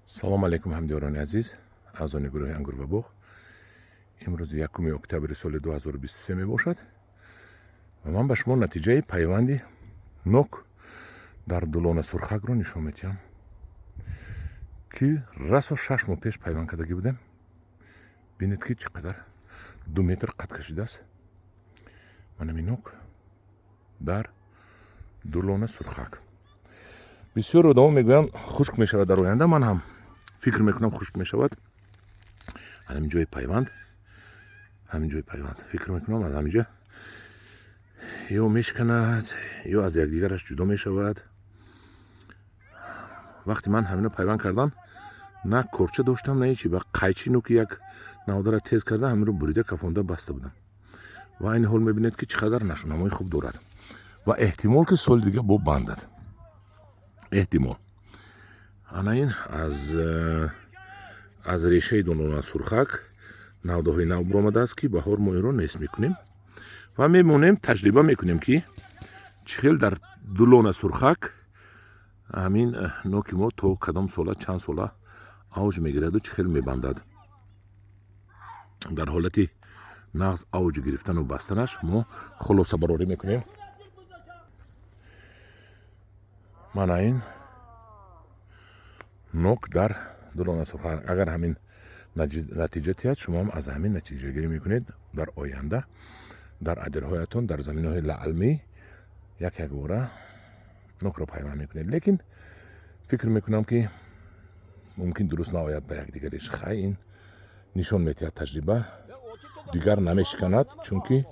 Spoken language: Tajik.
салом алейкум ҳамдиёрони азиз, аъзони гурӯҳи ангур ва буғ. имрӯз 1 октябри соли 2023 мебошад ва ман ба шумо натиҷаи пайванди нок дар дулона сурхакро нишон медиҳам, ки расо 6 моҳ пеш пайванд кардагӣ будем. бинед ки чӣ қадар 2 метр қад кашидааст. манами нок дар дулона сурхак. бисёр одамон мегӯянд хушк мешавад дар оянда. ман ҳам фикр мекунам хушк мешавад. ҳамин ҷои пайванд фикр мекунам аз ҳаминҷа ё мешканад ё аз якдигараш ҷудо мешавад. вақте ман ҳамино пайванд кардам, на корча доштам, на ҳечи. ба қайчи ноки як навдара тез карда ҳаминро бурида кафонда баста будам. ва айни ҳол мебинед ки чӣ қадар нашунамои хуб дорад ва эҳтимол ки соли дига боб бандад. эҳтимол анаин аз решаи дулона сурхак навдаҳои нав буромадааст, ки баҳор мо инро нест мекунем ва мемонем таҷриба мекунем ки чӣ хел дар дулона сурхак ҳамин ноки мо то кадом сола чанд сола авҷ мегираду чӣ хел мебандад. дар ҳолати нағз авҷ гирифтану бастанаш мо хулосабарорӣ мекунем. манаин нок дар дулона сурхак. агар ҳамин натиҷа тиҳад, шумоам аз ҳамин натиҷагирӣ мекунед дар оянда дар адирҳоятон дар заминҳои лаълмӣ як бора нокро пайванд мекунед. лекин фикр мекунам ки мумкин дуруст наояд ба якдигариш. хай ин нишон метиҳад таҷриба дигар намешиканад, чунки